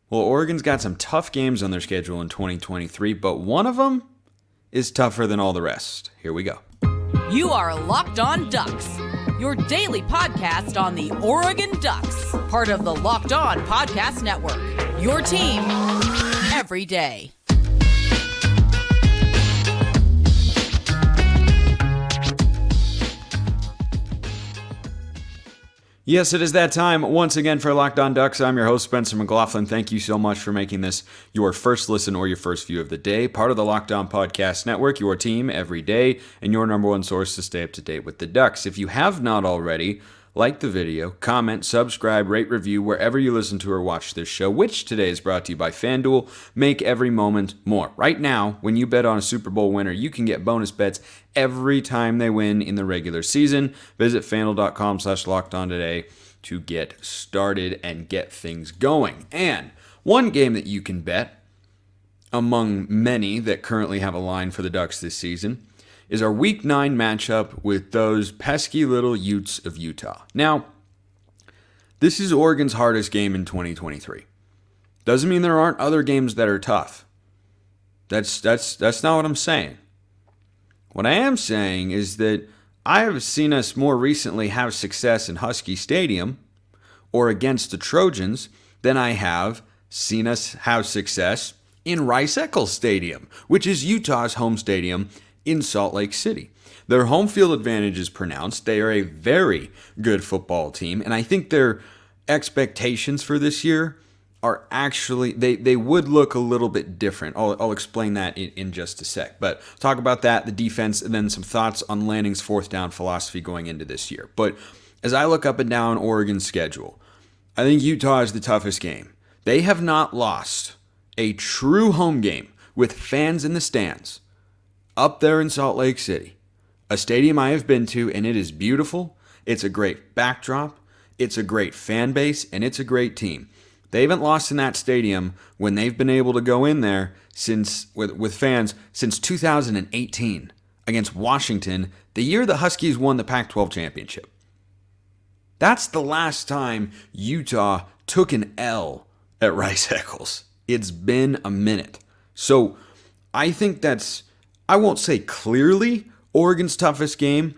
Well, Oregon's got some tough games on their schedule in 2023, but one of them is tougher than all the rest. Here we go. You are Locked On Ducks, your daily podcast on the Oregon Ducks, part of the Locked On Podcast Network, your team every day. Yes, it is that time once again for Locked On Ducks. I'm your host, Spencer McLaughlin. Thank you so much for making this your first listen or your first view of the day. Part of the Locked On Podcast Network, your team every day, and your number one source to stay up to date with the Ducks. If you have not already, like the video, comment, subscribe, rate, review wherever you listen to or watch this show, which today is brought to you by FanDuel. Make every moment more. Right now, when you bet on a Super Bowl winner, you can get bonus bets every time they win in the regular season. Visit FanDuel.com/lockedon today to get started and get things going. And one game that you can bet, among many that currently have a line for the Ducks this season, is our Week 9 matchup with those pesky little Utes of Utah. Now, this is Oregon's hardest game in 2023. Doesn't mean there aren't other games that are tough. That's not what I'm saying. What I am saying is that I have seen us more recently have success in Husky Stadium or against the Trojans than I have seen us have success in Rice-Eccles Stadium, which is Utah's home stadium in Salt Lake City. Their home field advantage is pronounced. They are a very good football team, and I think their expectations for this year are actually, they would look a little bit different. I'll explain that in just a sec. But talk about that, the defense, and then some thoughts on Lanning's fourth down philosophy going into this year. But as I look up and down Oregon's schedule, I think Utah is the toughest game. They have not lost a true home game with fans in the stands up there in Salt Lake City, a stadium I have been to, and it is beautiful. It's a great backdrop. It's a great fan base, and it's a great team. They haven't lost in that stadium when they've been able to go in there with fans since 2018 against Washington, the year the Huskies won the Pac-12 championship. That's the last time Utah took an L at Rice-Eccles. It's been a minute. So I think that's, I won't say clearly Oregon's toughest game,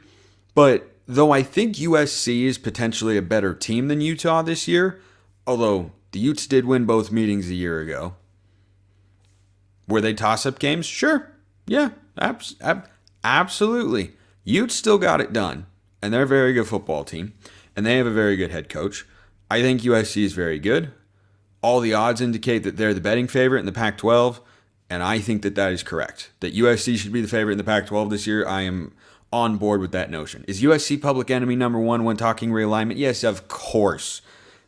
but though I think USC is potentially a better team than Utah this year, although the Utes did win both meetings a year ago. Were they toss-up games? Sure. Yeah, absolutely. Utes still got it done, and they're a very good football team, and they have a very good head coach. I think USC is very good. All the odds indicate that they're the betting favorite in the Pac-12, and I think that that is correct. That USC should be the favorite in the Pac-12 this year, I am on board with that notion. Is USC public enemy number one when talking realignment? Yes, of course.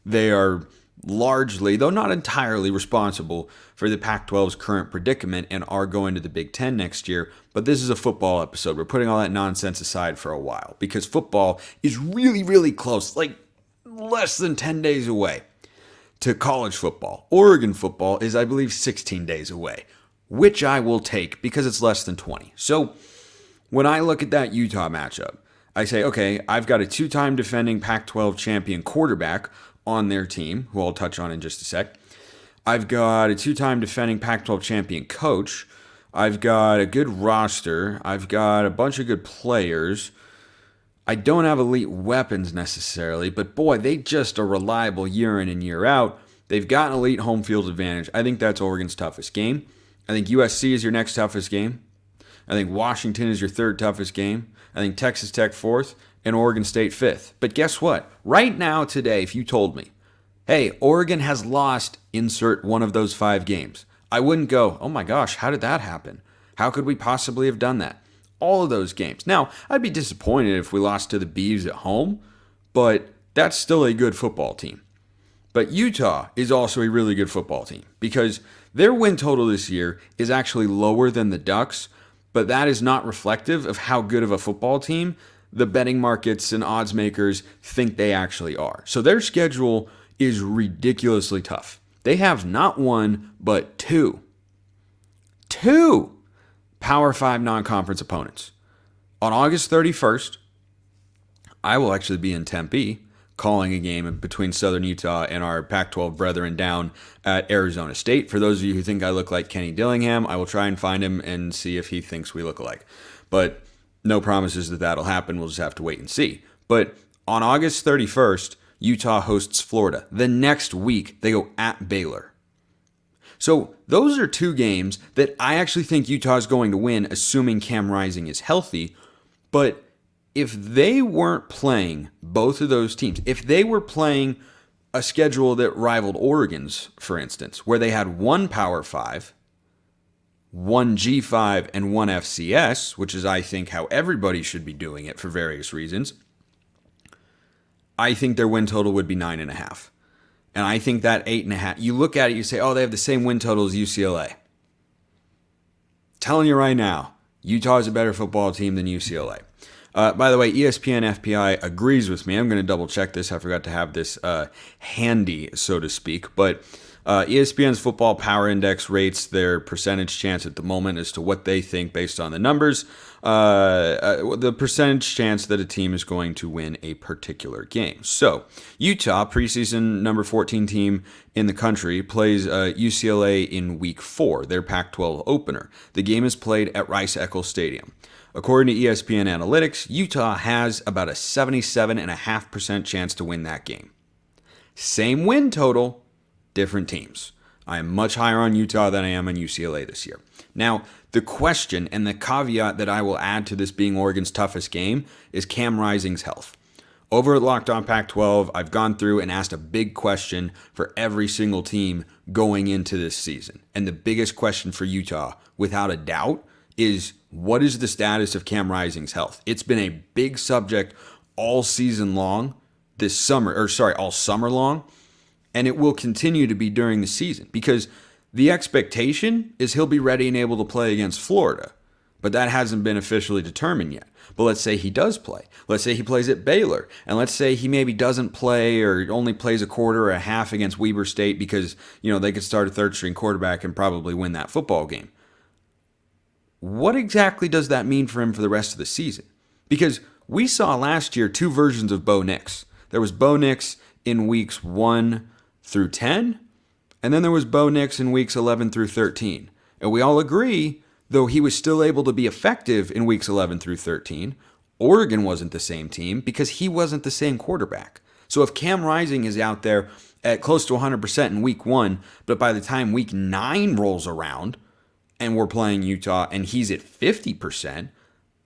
They are largely, though not entirely, responsible for the Pac-12's current predicament and are going to the Big Ten next year. But this is a football episode. We're putting all that nonsense aside for a while because football is really, really close, like less than 10 days away to college football. Oregon football is, I believe, 16 days away, which I will take because it's less than 20. So when I look at that Utah matchup, I say, okay, I've got a two-time defending Pac-12 champion quarterback on their team, who I'll touch on in just a sec. I've got a two-time defending Pac-12 champion coach. I've got a good roster. I've got a bunch of good players. I don't have elite weapons necessarily, but boy, they just are reliable year in and year out. They've got an elite home field advantage. I think that's Oregon's toughest game. I think USC is your next toughest game. I think Washington is your third toughest game. I think Texas Tech fourth, and Oregon State fifth. But guess what? Right now, today, if you told me, hey, Oregon has lost, insert one of those 5 games, I wouldn't go, oh my gosh, how did that happen? How could we possibly have done that? All of those games. Now, I'd be disappointed if we lost to the Beavs at home, but that's still a good football team. But Utah is also a really good football team because their win total this year is actually lower than the Ducks, but that is not reflective of how good of a football team the betting markets and odds makers think they actually are. So their schedule is ridiculously tough. They have not one, but two Power 5 non-conference opponents. On August 31st, I will actually be in Tempe calling a game between Southern Utah and our Pac-12 brethren down at Arizona State. For those of you who think I look like Kenny Dillingham, I will try and find him and see if he thinks we look alike. But no promises that that'll happen. We'll just have to wait and see. But on August 31st, Utah hosts Florida. The next week, they go at Baylor. So those are two games that I actually think Utah is going to win, assuming Cam Rising is healthy. But if they weren't playing both of those teams, if they were playing a schedule that rivaled Oregon's, for instance, where they had one Power 5, one G5, and one FCS, which is, I think, how everybody should be doing it for various reasons, I think their win total would be 9.5. And I think that 8.5, you look at it, you say, oh, they have the same win total as UCLA. Telling you right now, Utah is a better football team than UCLA. By the way, ESPN FPI agrees with me. I'm going to double check this. I forgot to have this handy, so to speak. But ESPN's Football Power Index rates their percentage chance at the moment as to what they think based on the numbers. The percentage chance that a team is going to win a particular game. So, Utah, preseason number 14 team in the country, plays UCLA in Week 4, their Pac-12 opener. The game is played at Rice-Eccles Stadium. According to ESPN Analytics, Utah has about a 77.5% chance to win that game. Same win total, different teams. I am much higher on Utah than I am on UCLA this year. Now, the question and the caveat that I will add to this being Oregon's toughest game is Cam Rising's health. Over at Locked On Pac-12, I've gone through and asked a big question for every single team going into this season. And the biggest question for Utah, without a doubt, is what is the status of Cam Rising's health? It's been a big subject all season long all summer long, and it will continue to be during the season because the expectation is he'll be ready and able to play against Florida, but that hasn't been officially determined yet. But let's say he does play. Let's say he plays at Baylor, and let's say he maybe doesn't play or only plays a quarter or a half against Weber State because, they could start a third-string quarterback and probably win that football game. What exactly does that mean for him for the rest of the season? Because we saw last year two versions of Bo Nix. There was Bo Nix in weeks 1 through 10, and then there was Bo Nix in weeks 11 through 13. And we all agree, though he was still able to be effective in weeks 11 through 13, Oregon wasn't the same team because he wasn't the same quarterback. So if Cam Rising is out there at close to 100% in week 1, but by the time week 9 rolls around, and we're playing Utah, and he's at 50%,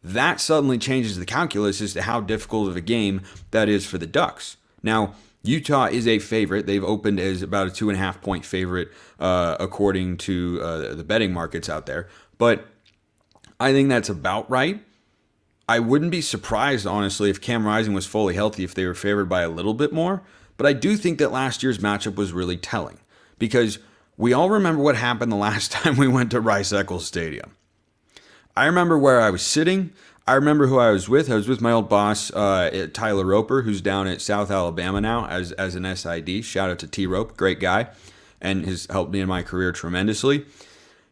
that suddenly changes the calculus as to how difficult of a game that is for the Ducks. Now, Utah is a favorite. They've opened as about a 2.5-point favorite, according to the betting markets out there. But I think that's about right. I wouldn't be surprised, honestly, if Cam Rising was fully healthy if they were favored by a little bit more. But I do think that last year's matchup was really telling because we all remember what happened the last time we went to Rice-Eccles Stadium. I remember where I was sitting. I remember who I was with. I was with my old boss, Tyler Roper, who's down at South Alabama now as an SID. Shout out to T-Rope, great guy, and has helped me in my career tremendously.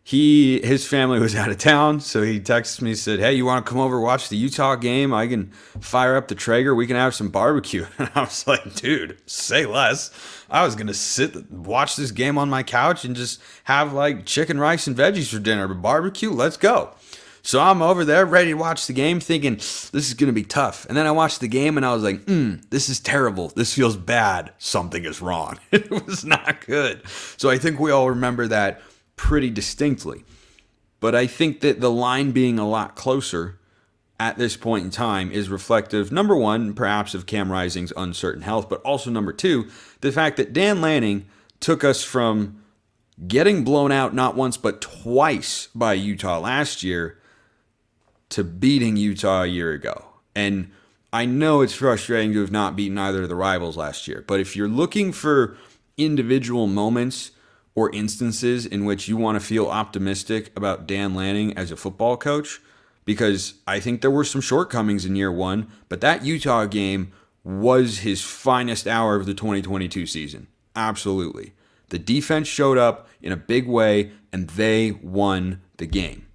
His family was out of town, so he texted me, said, hey, you want to come over watch the Utah game? I can fire up the Traeger. We can have some barbecue. And I was like, dude, say less. I was going to watch this game on my couch and just have like chicken, rice, and veggies for dinner. But barbecue, let's go. So I'm over there ready to watch the game thinking this is going to be tough. And then I watched the game and I was like, this is terrible. This feels bad. Something is wrong. It was not good. So I think we all remember that pretty distinctly. But I think that the line being a lot closer at this point in time is reflective, number one, perhaps of Cam Rising's uncertain health, but also number two, the fact that Dan Lanning took us from getting blown out not once but twice by Utah last year to beating Utah a year ago. And I know it's frustrating to have not beaten either of the rivals last year, but if you're looking for individual moments or instances in which you want to feel optimistic about Dan Lanning as a football coach, because I think there were some shortcomings in year one, but that Utah game was his finest hour of the 2022 season. Absolutely. The defense showed up in a big way, and they won the game.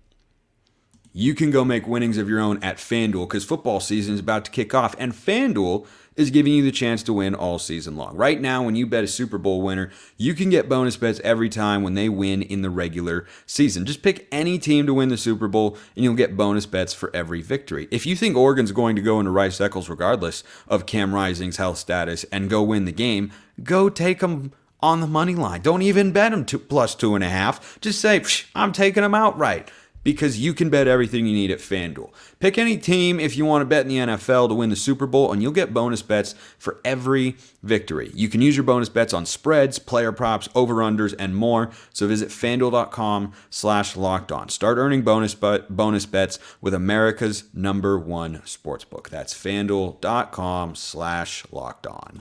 You can go make winnings of your own at FanDuel because football season is about to kick off, and FanDuel is giving you the chance to win all season long. Right now, when you bet a Super Bowl winner, you can get bonus bets every time when they win in the regular season. Just pick any team to win the Super Bowl, and you'll get bonus bets for every victory. If you think Oregon's going to go into Rice-Eccles regardless of Cam Rising's health status and go win the game, go take them on the money line. Don't even bet them plus 2.5. Just say, I'm taking them outright, because you can bet everything you need at FanDuel. Pick any team if you want to bet in the NFL to win the Super Bowl, and you'll get bonus bets for every victory. You can use your bonus bets on spreads, player props, over-unders, and more. So visit FanDuel.com/lockedon. Start earning bonus bets with America's #1 sportsbook. That's FanDuel.com/lockedon.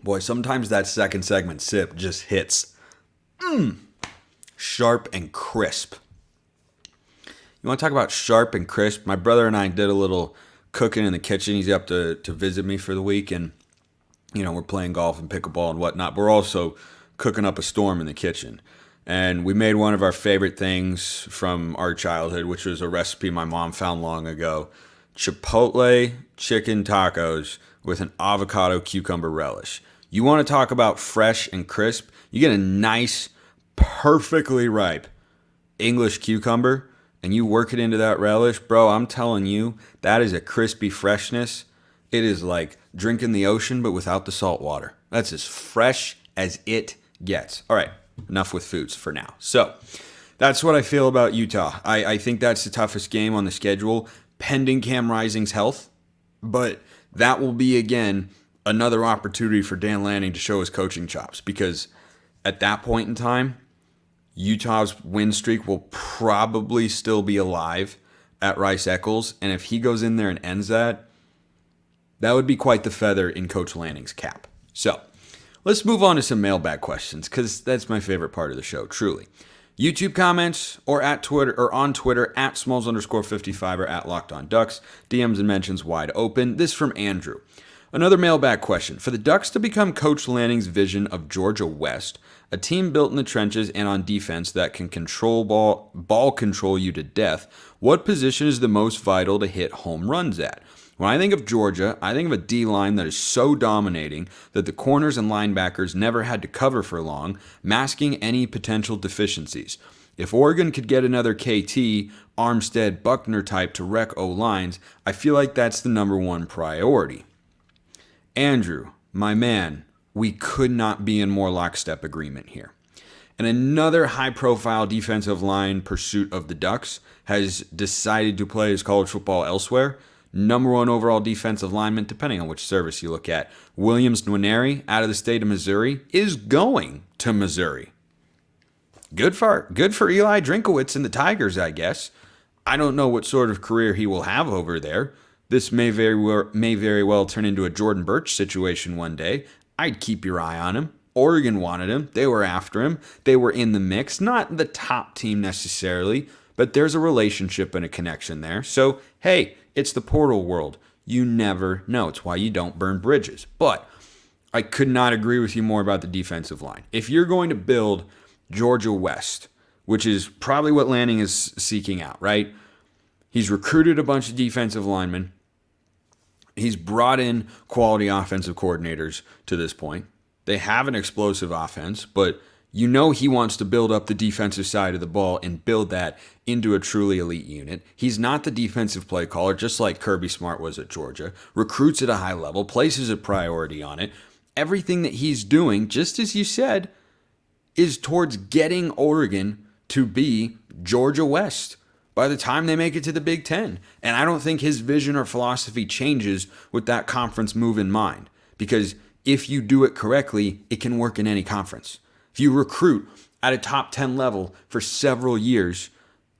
Boy, sometimes that second segment sip just hits sharp and crisp. You want to talk about sharp and crisp? My brother and I did a little cooking in the kitchen. He's up to visit me for the week, and we're playing golf and pickleball and whatnot. But we're also cooking up a storm in the kitchen. And we made one of our favorite things from our childhood, which was a recipe my mom found long ago. Chipotle chicken tacos with an avocado cucumber relish. You want to talk about fresh and crisp? You get a nice, perfectly ripe English cucumber, and you work it into that relish. Bro, I'm telling you, that is a crispy freshness. It is like drinking the ocean, but without the salt water. That's as fresh as it gets. All right, enough with foods for now. So that's what I feel about Utah. I think that's the toughest game on the schedule, pending Cam Rising's health. But that will be, again, another opportunity for Dan Lanning to show his coaching chops, because at that point in time, Utah's win streak will probably still be alive at Rice-Eccles. And if he goes in there and ends that would be quite the feather in Coach Lanning's cap. So let's move on to some mailbag questions, because that's my favorite part of the show, truly. YouTube comments or on Twitter at Smalls_55 or at Locked On Ducks. DMs and mentions wide open. This from Andrew. Another mailbag question. For the Ducks to become Coach Lanning's vision of Georgia West, a team built in the trenches and on defense that can control ball control you to death, what position is the most vital to hit home runs at? When I think of Georgia, I think of a D-line that is so dominating that the corners and linebackers never had to cover for long, masking any potential deficiencies. If Oregon could get another KT, Armstead, Buckner type to wreck O-lines, I feel like that's the #1 priority. Andrew, my man, we could not be in more lockstep agreement here. And another high-profile defensive line pursuit of the Ducks has decided to play his college football elsewhere. #1 overall defensive lineman, depending on which service you look at, Williams Nwaneri, out of the state of Missouri, is going to Missouri. Good for Eli Drinkowitz and the Tigers, I guess. I don't know what sort of career he will have over there. This may very well turn into a Jordan Birch situation one day. I'd keep your eye on him. Oregon wanted him. They were after him. They were in the mix. Not the top team necessarily, but there's a relationship and a connection there. So, hey, it's the portal world. You never know. It's why you don't burn bridges. But I could not agree with you more about the defensive line. If you're going to build Georgia West, which is probably what Lanning is seeking out, right? He's recruited a bunch of defensive linemen. He's brought in quality offensive coordinators to this point. They have an explosive offense, but you know he wants to build up the defensive side of the ball and build that into a truly elite unit. He's not the defensive play caller, just like Kirby Smart was at Georgia. Recruits at a high level, places a priority on it. Everything that he's doing, just as you said, is towards getting Oregon to be Georgia West by the time they make it to the Big Ten. And I don't think his vision or philosophy changes with that conference move in mind. Because if you do it correctly, it can work in any conference. If you recruit at a top 10 level for several years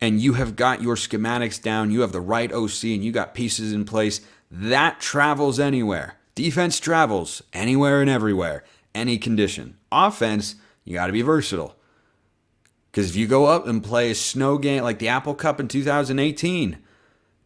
and you have got your schematics down, you have the right OC, and you got pieces in place, that travels anywhere. Defense travels anywhere and everywhere, any condition. Offense, you got to be versatile. Because if you go up and play a snow game like the Apple Cup in 2018,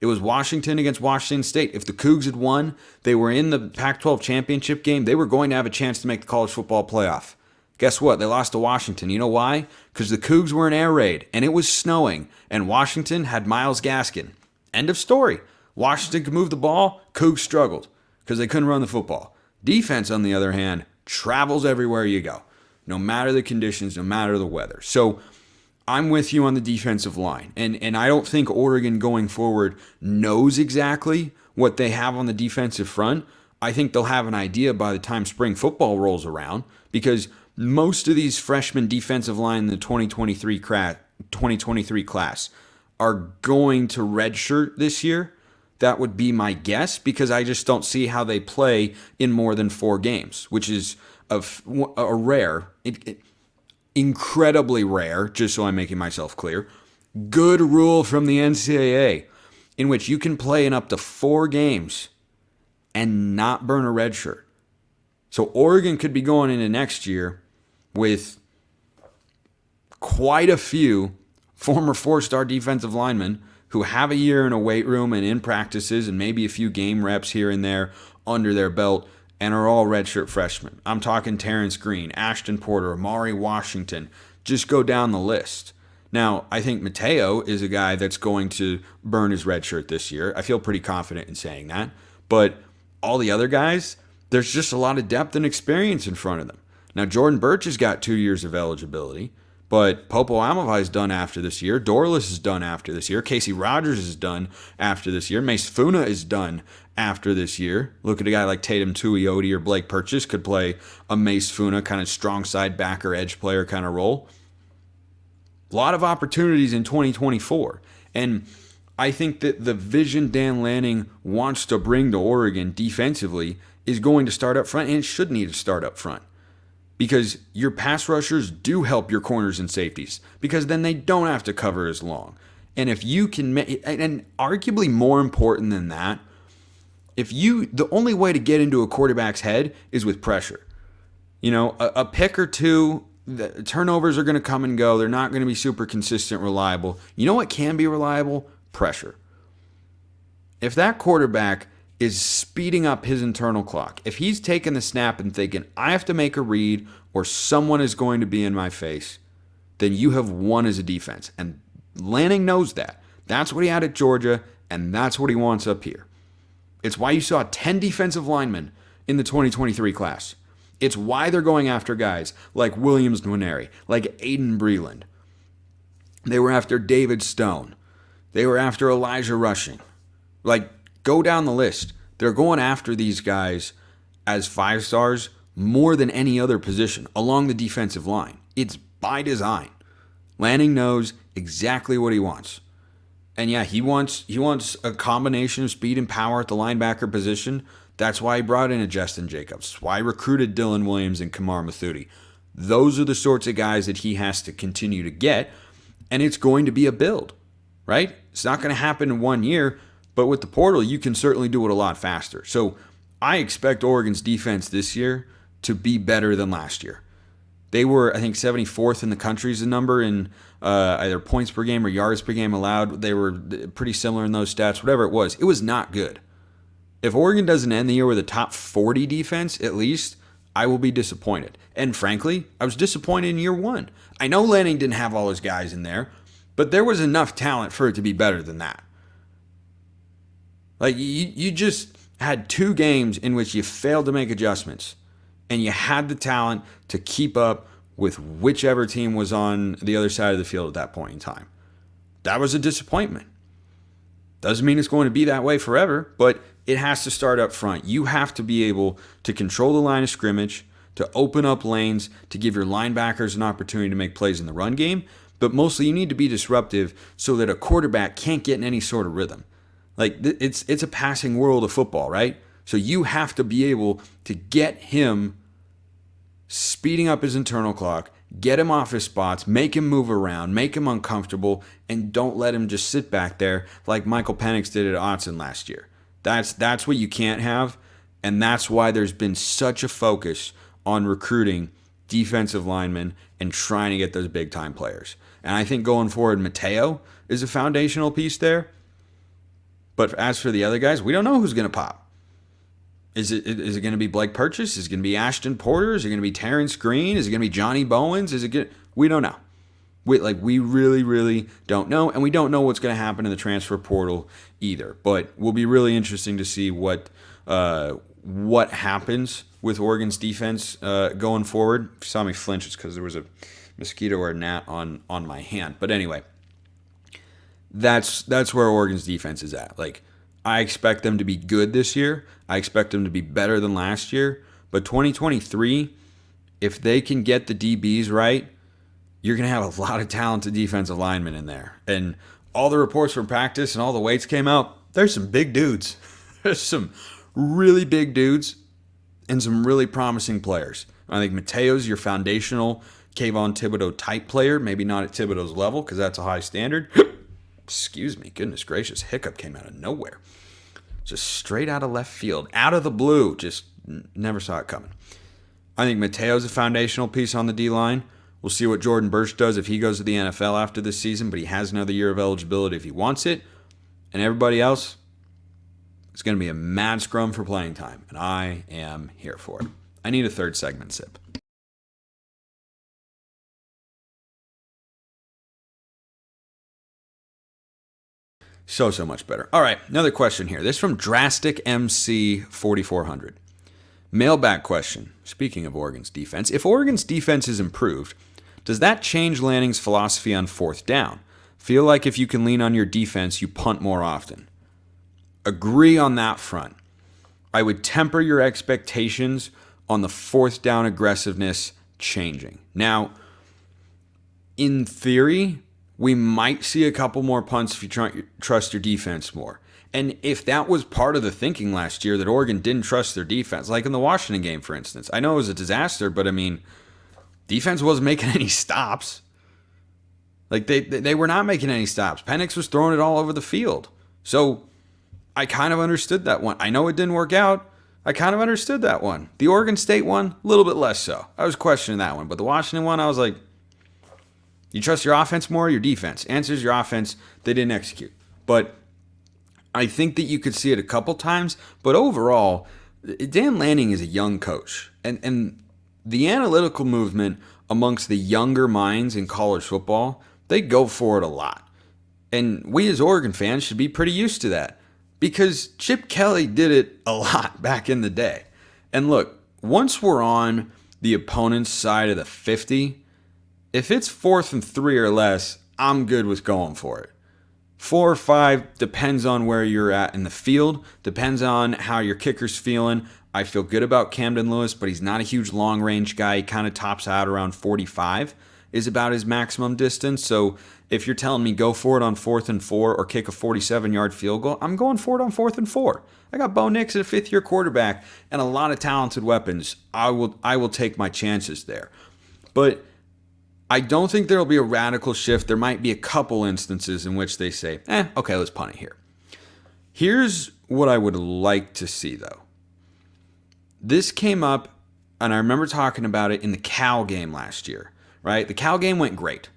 it was Washington against Washington State. If the Cougs had won, they were in the Pac-12 championship game, they were going to have a chance to make the college football playoff. Guess what? They lost to Washington. You know why? Because the Cougs were in air raid, and it was snowing, and Washington had Myles Gaskin. End of story. Washington could move the ball. Cougs struggled because they couldn't run the football. Defense, on the other hand, travels everywhere you go, no matter the conditions, no matter the weather. So I'm with you on the defensive line. And I don't think Oregon going forward knows exactly what they have on the defensive front. I think they'll have an idea by the time spring football rolls around, because most of these freshman defensive line in the 2023 class are going to redshirt this year. That would be my guess, because I just don't see how they play in more than 4 games, which is a rare, incredibly rare, just so I'm making myself clear, good rule from the NCAA in which you can play in up to 4 games and not burn a red shirt. So Oregon could be going into next year with quite a few former 4-star defensive linemen who have a year in a weight room and in practices and maybe a few game reps here and there under their belt and are all redshirt freshmen. I'm talking Terrence Green, Ashton Porter, Amari Washington. Just go down the list. Now, I think Mateo is a guy that's going to burn his red shirt this year. I feel pretty confident in saying that. But all the other guys, there's just a lot of depth and experience in front of them. Now, Jordan Birch has got 2 years of eligibility, but Popo Amovai is done after this year. Dorless is done after this year. Casey Rogers is done after this year. Mace Funa is done after this year. Look at a guy like Tatum Tuioti or Blake Purchase could play a Mace Funa kind of strong side backer, edge player kind of role. A lot of opportunities in 2024. And I think that the vision Dan Lanning wants to bring to Oregon defensively is going to start up front, and it should need to start up front. Because your pass rushers do help your corners and safeties, because then they don't have to cover as long. And if you can, and arguably more important than that, the only way to get into a quarterback's head is with pressure. You know, a pick or two, the turnovers are going to come and go. They're not going to be super consistent, reliable. You know what can be reliable? Pressure. If that quarterback is speeding up his internal clock, if he's taking the snap and thinking, I have to make a read or someone is going to be in my face, then you have won as a defense. And Lanning knows that. That's what he had at Georgia, and that's what he wants up here. It's why you saw 10 defensive linemen in the 2023 class. It's why they're going after guys like Williams Nwaneri, like Aiden Breland. They were after David Stone. They were after Elijah Rushing. Like, go down the list. They're going after these guys as 5 stars more than any other position along the defensive line. It's by design. Lanning knows exactly what he wants. And yeah, he wants a combination of speed and power at the linebacker position. That's why he brought in a Justin Jacobs. That's why he recruited Dylan Williams and Kamar Mathuti. Those are the sorts of guys that he has to continue to get, and it's going to be a build, right? It's not going to happen in 1 year, but with the portal, you can certainly do it a lot faster. So I expect Oregon's defense this year to be better than last year. They were, I think, 74th in the country as a number in either points per game or yards per game allowed. They were pretty similar in those stats, whatever it was not good. If Oregon doesn't end the year with a top 40 defense, at least, I will be disappointed. And frankly, I was disappointed in year 1. I know Lanning didn't have all his guys in there, but there was enough talent for it to be better than that. Like, you just had 2 games in which you failed to make adjustments, and you had the talent to keep up with whichever team was on the other side of the field at that point in time. That was a disappointment. Doesn't mean it's going to be that way forever, but it has to start up front. You have to be able to control the line of scrimmage, to open up lanes, to give your linebackers an opportunity to make plays in the run game, but mostly you need to be disruptive so that a quarterback can't get in any sort of rhythm. Like, it's a passing world of football, right? So you have to be able to get him speeding up his internal clock, get him off his spots, make him move around, make him uncomfortable, and don't let him just sit back there like Michael Penix did at Autzen last year. That's what you can't have, and that's why there's been such a focus on recruiting defensive linemen and trying to get those big-time players. And I think going forward, Mateo is a foundational piece there. But as for the other guys, we don't know who's going to pop. Is it going to be Blake Purchase? Is it going to be Ashton Porter? Is it going to be Terrence Green? Is it going to be Johnny Bowens? We don't know. We really, really don't know, and we don't know what's going to happen in the transfer portal either. But will be really interesting to see what happens with Oregon's defense going forward. If you saw me flinch, it's because there was a mosquito or a gnat on my hand. But anyway, that's where Oregon's defense is at. Like, I expect them to be good this year. I expect them to be better than last year. But 2023, if they can get the DBs right, you're going to have a lot of talented defensive linemen in there. And all the reports from practice and all the weights came out, there's some big dudes. There's some really big dudes and some really promising players. I think Mateo's your foundational Kayvon Thibodeau type player, maybe not at Thibodeau's level because that's a high standard. Excuse me, goodness gracious, hiccup came out of nowhere. Just straight out of left field, out of the blue, just never saw it coming. I think Mateo's a foundational piece on the D-line. We'll see what Jordan Burch does if he goes to the NFL after this season, but he has another year of eligibility if he wants it. And everybody else, it's going to be a mad scrum for playing time, and I am here for it. I need a third segment sip. So much better. All right, another question here. This is from Drastic MC 4400. Mailbag question. Speaking of Oregon's defense, if Oregon's defense is improved, does that change Lanning's philosophy on fourth down? Feel like if you can lean on your defense, you punt more often. Agree on that front. I would temper your expectations on the fourth down aggressiveness changing. Now, in theory, we might see a couple more punts if you trust your defense more. And if that was part of the thinking last year, that Oregon didn't trust their defense, like in the Washington game, for instance. I know it was a disaster, but I mean, defense wasn't making any stops. Like, they were not making any stops. Penix was throwing it all over the field. So I kind of understood that one. I know it didn't work out. I kind of understood that one. The Oregon State one, a little bit less so. I was questioning that one. But the Washington one, I was like, you trust your offense more or your defense? Answers your offense. They didn't execute. But I think that you could see it a couple times. But overall, Dan Lanning is a young coach. And the analytical movement amongst the younger minds in college football, they go for it a lot. And we as Oregon fans should be pretty used to that. Because Chip Kelly did it a lot back in the day. And look, once we're on the opponent's side of the 50, if it's 4th and 3 or less, I'm good with going for it. 4 or 5 depends on where you're at in the field, depends on how your kicker's feeling. I feel good about Camden Lewis, but he's not a huge long-range guy. He kind of tops out around 45 is about his maximum distance. So if you're telling me go for it on 4th and 4 or kick a 47-yard field goal, I'm going for it on 4th and 4. I got Bo Nix at a 5th-year quarterback and a lot of talented weapons. I will take my chances there. But I don't think there will be a radical shift. There might be a couple instances in which they say, okay, let's punt it here. Here's what I would like to see, though. This came up, and I remember talking about it in the Cal game last year, right? The Cal game went great.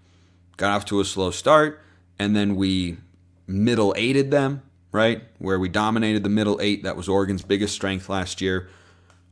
Got off to a slow start, and then we middle eighted them, right? Where we dominated the middle eight. That was Oregon's biggest strength last year.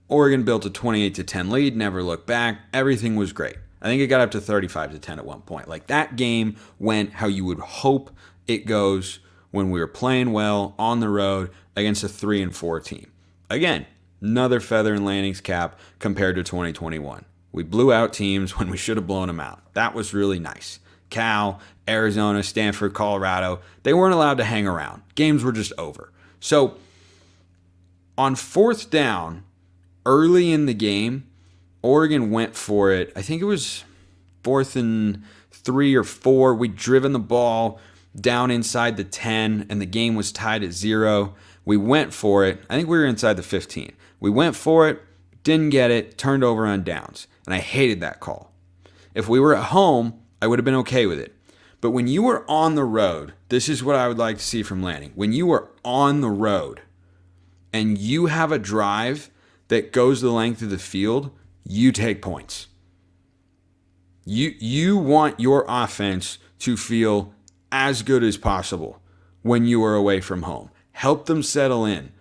Oregon built a 28-10 lead, never looked back. Everything was great. I think it got up to 35-10 at one point. Like, that game went how you would hope it goes when we were playing well on the road against a 3-4 team. Again, another feather in Lanning's cap compared to 2021. We blew out teams when we should have blown them out. That was really nice. Cal, Arizona, Stanford, Colorado, they weren't allowed to hang around. Games were just over. So on 4th down, early in the game, Oregon went for it. I think it was 4th and 3 or 4. We'd driven the ball down inside the 10, and the game was tied at 0. We went for it. I think we were inside the 15. We went for it, didn't get it, turned over on downs. And I hated that call. If we were at home, I would have been okay with it. But when you were on the road, this is what I would like to see from Lanning. When you are on the road and you have a drive that goes the length of the field, you take points. You want your offense to feel as good as possible when you are away from home. Help them settle in.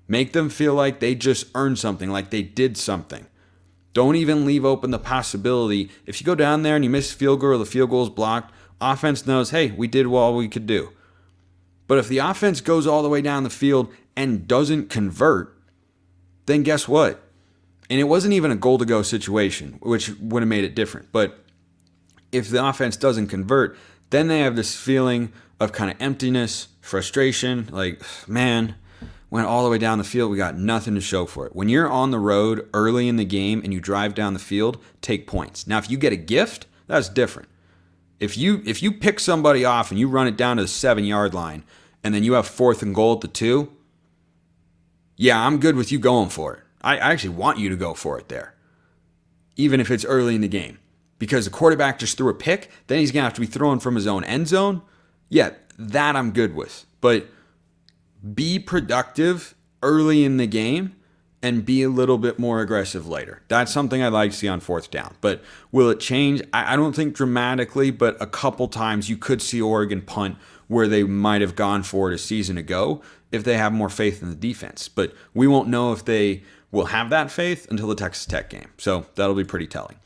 Make them feel like they just earned something, like they did something. Don't even leave open the possibility. If you go down there and you miss a field goal or the field goal is blocked, offense knows, hey, we did all we could do. But if the offense goes all the way down the field and doesn't convert, then guess what? And it wasn't even a goal-to-go situation, which would have made it different. But if the offense doesn't convert, then they have this feeling of kind of emptiness, frustration, like, man, went all the way down the field, we got nothing to show for it. When you're on the road early in the game and you drive down the field, take points. Now, if you get a gift, that's different. If you pick somebody off and you run it down to the 7-yard line and then you have 4th and goal at the 2, yeah, I'm good with you going for it. I actually want you to go for it there, even if it's early in the game. Because the quarterback just threw a pick, then he's going to have to be throwing from his own end zone. Yeah, that I'm good with. But be productive early in the game and be a little bit more aggressive later. That's something I'd like to see on 4th down. But will it change? I don't think dramatically, but a couple times you could see Oregon punt where they might have gone for it a season ago if they have more faith in the defense. But we won't know if they will have that faith until the Texas Tech game. So that'll be pretty telling.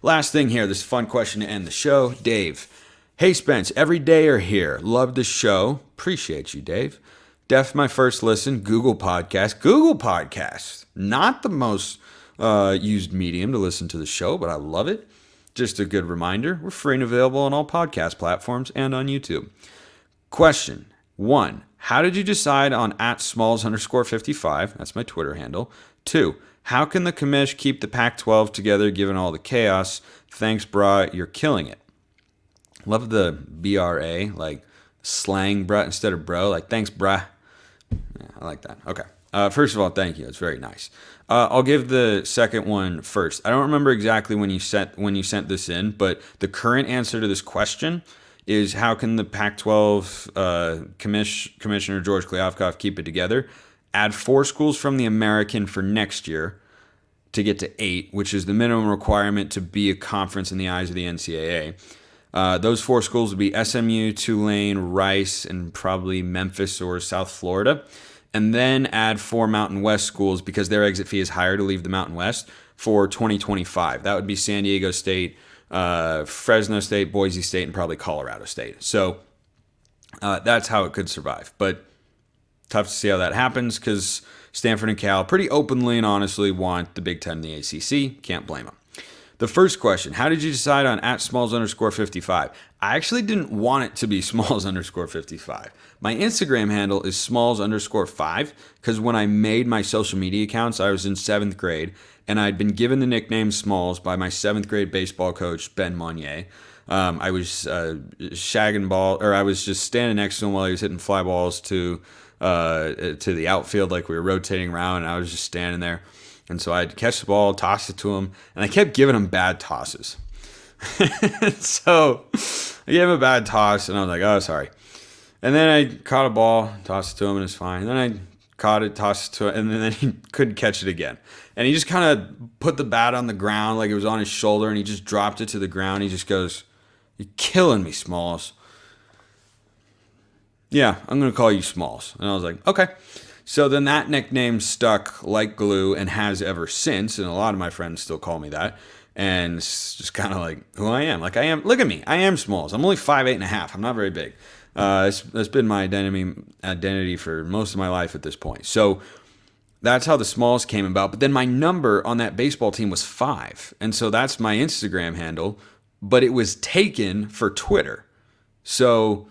Last thing here, this is a fun question to end the show. Dave. Hey, Spence, every day are here. Love the show. Appreciate you, Dave. Def my first listen, Google Podcast. Google Podcasts. Not the most used medium to listen to the show, but I love it. Just a good reminder, we're free and available on all podcast platforms and on YouTube. Question 1. How did you decide on @Smalls_55? That's my Twitter handle. 2. How can the commish keep the Pac-12 together given all the chaos? Thanks, brah. You're killing it. Love the BRA, like slang, bruh, instead of bro. Like, thanks, bruh. Yeah, I like that. Okay. First of all, thank you. It's very nice. I'll give the second one first. I don't remember exactly when you sent this in, but the current answer to this question is how can the Pac-12 Commissioner George Kliavkoff keep it together? Add 4 schools from the American for next year to get to 8, which is the minimum requirement to be a conference in the eyes of the NCAA. Those 4 schools would be SMU, Tulane, Rice, and probably Memphis or South Florida. And then add 4 Mountain West schools because their exit fee is higher to leave the Mountain West for 2025. That would be San Diego State, Fresno State, Boise State, and probably Colorado State. So that's how it could survive. But tough to see how that happens because Stanford and Cal pretty openly and honestly want the Big Ten and the ACC. Can't blame them. The first question, how did you decide on @Smalls_55? I actually didn't want it to be Smalls_55. My Instagram handle is Smalls_5 because when I made my social media accounts, I was in 7th grade and I'd been given the nickname Smalls by my 7th grade baseball coach, Ben Monnier. I was shagging ball, or I was just standing next to him while he was hitting fly balls to the outfield like we were rotating around, and I was just standing there. And so I'd catch the ball, toss it to him, and I kept giving him bad tosses. So I gave him a bad toss, and I was like, oh, sorry. And then I caught a ball, tossed it to him, and it's fine. And then I caught it, tossed it to him, and then he couldn't catch it again. And he just kind of put the bat on the ground like it was on his shoulder, and he just dropped it to the ground. He just goes, you're killing me, Smalls. Yeah, I'm going to call you Smalls. And I was like, okay. So then that nickname stuck like glue and has ever since, and a lot of my friends still call me that. And it's just kind of like who I am. Like I am, look at me, I am Smalls. I'm only 5'8.5". I'm not very big. That's been my identity for most of my life at this point. So that's how the Smalls came about. But then my number on that baseball team was 5. And so that's my Instagram handle, but it was taken for Twitter. So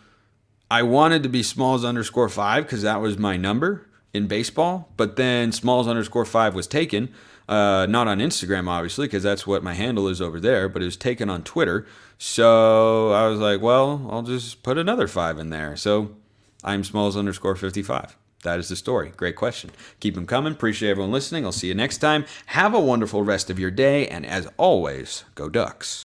I wanted to be Smalls_5 because that was my number in baseball, but then Smalls_5 was taken, not on Instagram, obviously, because that's what my handle is over there, but it was taken on Twitter. So I was like, well, I'll just put another 5 in there. So I'm Smalls_55. That is the story. Great question. Keep them coming. Appreciate everyone listening. I'll see you next time. Have a wonderful rest of your day, and as always, go Ducks.